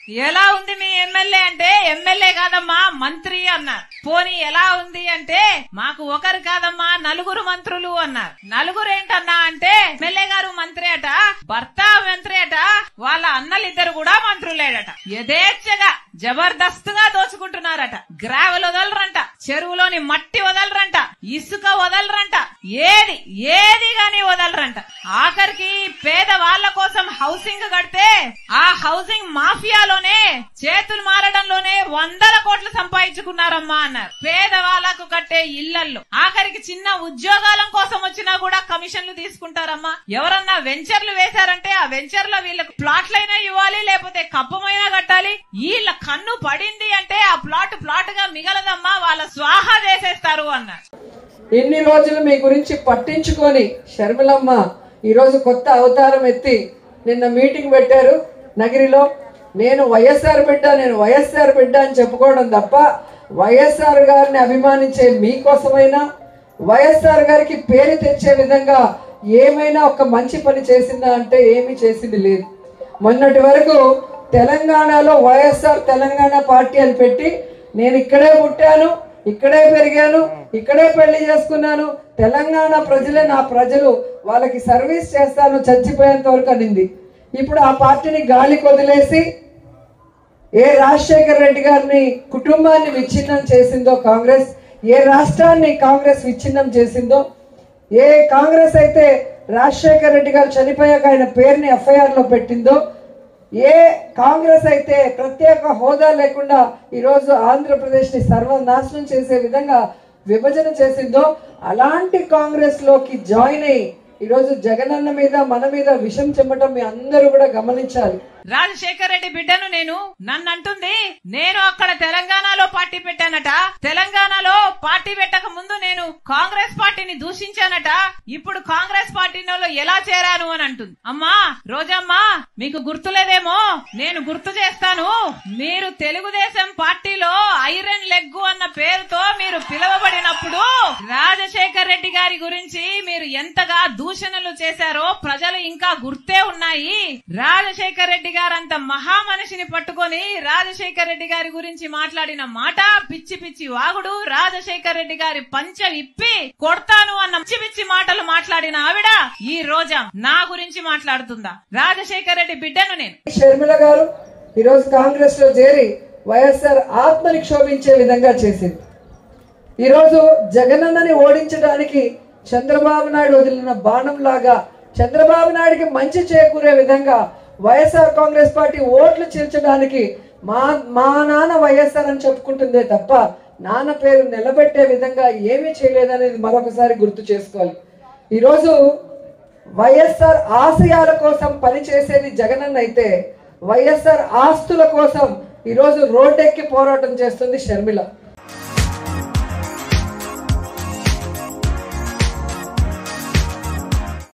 ఎలా ఉంది మీ ఎమ్మెల్యే అంటే ఎమ్మెల్యే కాదమ్మా మంత్రి అన్నారు. పోనీ ఎలా ఉంది అంటే మాకు ఒకరు కాదమ్మా నలుగురు మంత్రులు అన్నారు. నలుగురు ఏంటన్నా అంటే ఎమ్మెల్యే గారు మంత్రి అట, భర్త మంత్రి అట, వాళ్ళ అన్నలిద్దరు కూడా మంత్రులేడట. యథేచ్ఛగా జబర్దస్తుగా దోచుకుంటున్నారట. గ్రావెల్ వదలరంట, చెరువులోని మట్టి వదలరంట, ఇసుక వదలరంట, ఏది గాని వదలరంట. ఆఖరికి పేద వాళ్ళ కోసం హౌసింగ్ కడితే ఆ హౌసింగ్ మాఫియాలోనే చేతులు మారడంలోనే 100 కోట్లు సంపాదించుకున్నారమ్మా అన్నారు. పేద వాళ్ళకు కట్టే ఇళ్లల్లో ఆఖరికి చిన్న ఉద్యోగాల కోసం వచ్చినా కూడా కమిషన్లు తీసుకుంటారమ్మా. ఎవరన్నా వెంచర్లు వేశారంటే ఆ వెంచర్ లో వీళ్ళకి ప్లాట్లైనా ఇవ్వాలి, లేకపోతే కప్పమైనా కట్టాలి. వీళ్ళ కన్ను పడింది అంటే ఆ ప్లాట్ గా మిగలదమ్మా, వాళ్ళ స్వాహా చేసేస్తారు అన్నారు. ఇన్ని రోజులు మీ గురించి పట్టించుకొని షర్మిలమ్మ ఈరోజు కొత్త అవతారం ఎత్తి నిన్న మీటింగ్ పెట్టారు నగిరిలో. నేను వైఎస్ఆర్ బిడ్డ అని చెప్పుకోవడం తప్ప వైఎస్ఆర్ గారిని అభిమానించే మీకోసమైనా వైఎస్ఆర్ గారికి పేరు తెచ్చే విధంగా ఏమైనా ఒక మంచి పని చేసిందా అంటే ఏమీ చేసింది లేదు. మొన్నటి వరకు తెలంగాణలో వైఎస్ఆర్ తెలంగాణ పార్టీ అని పెట్టి నేను ఇక్కడే పుట్టాను, ఇక్కడే పెరిగాను, ఇక్కడే పెళ్లి చేసుకున్నాను, తెలంగాణ ప్రజలే నా ప్రజలు, వాళ్ళకి సర్వీస్ చేస్తాను చచ్చిపోయేంత వరకు అనింది. ఇప్పుడు ఆ పార్టీని గాలికి వదిలేసి ఏ రాజశేఖర్ రెడ్డి గారిని కుటుంబాన్ని విచ్ఛిన్నం చేసిందో కాంగ్రెస్, ఏ రాష్ట్రాన్ని కాంగ్రెస్ విచ్ఛిన్నం చేసిందో, ఏ కాంగ్రెస్ అయితే రాజశేఖర్ రెడ్డి గారు చనిపోయాక ఆయన పేరుని FIR లో పెట్టిందో, ఏ కాంగ్రెస్ అయితే ప్రత్యేక హోదా లేకుండా ఈరోజు ఆంధ్రప్రదేశ్ ని సర్వనాశనం చేసే విధంగా విభజన చేసిందో అలాంటి కాంగ్రెస్ లోకి జాయిన్ అయ్యి ఈరోజు జగనన్న మీద మన మీద విషం చెమ్మటం మీ అందరూ కూడా గమనించాలి. రాజశేఖర్ రెడ్డి బిడ్డను నన్ను అంటుంది, నేను అక్కడ తెలంగాణలో పార్టీ పెట్టానట, తెలంగాణలో పార్టీ పెట్టక ముందు నేను కాంగ్రెస్ పార్టీని దూషించానట, ఇప్పుడు కాంగ్రెస్ పార్టీలో ఎలా చేరాను అని అంటుంది. అమ్మా రోజమ్మా, మీకు గుర్తులేదేమో, నేను గుర్తు చేస్తాను. మీరు తెలుగుదేశం పార్టీలో ఐరన్ లెగ్ అన్న పేరుతో మీరు పిలువబడినప్పుడు రాజశేఖర్ రెడ్డి గారి గురించి మీరు ఎంతగా దూషణలు చేశారో ప్రజలు ఇంకా గుర్తే ఉన్నాయి. రాజశేఖర్ రెడ్డి గారంత మహా మనిషిని పట్టుకొని రాజశేఖర్ రెడ్డి గారి గురించి మాట్లాడిన మాట పిచ్చి పిచ్చి వాగుడు. రాజశేఖర్ రెడ్డి గారి పంచ విప్పి కొడతాను అన్న పిచ్చి పిచ్చి మాటలు మాట్లాడిన ఆవిడ ఈ రోజా నా గురించి మాట్లాడుతుందా? రాజశేఖర్ రెడ్డి బిడ్డను నేను. షర్మిల గారు ఈరోజు కాంగ్రెస్ లో చేరి వైఎస్ఆర్ ఆత్మని క్షోభించే విధంగా చేసింది. ఈరోజు జగనన్నని ఓడించడానికి చంద్రబాబు నాయుడు వదిలిన బాణం లాగా చంద్రబాబు నాయుడికి మంచి చేకూరే విధంగా వైఎస్ఆర్ కాంగ్రెస్ పార్టీ ఓట్లు చీల్చడానికి మా నాన్న వైఎస్ఆర్ అని చెప్పుకుంటుందే తప్ప నాన్న పేరు నిలబెట్టే విధంగా ఏమీ చేయలేదనేది మరొకసారి గుర్తు చేసుకోవాలి. ఈరోజు వైఎస్ఆర్ ఆశయాల కోసం పనిచేసేది జగనన్న అయితే వైఎస్ఆర్ ఆస్తుల కోసం ఈరోజు రోడ్డెక్కి పోరాటం చేస్తుంది షర్మిల.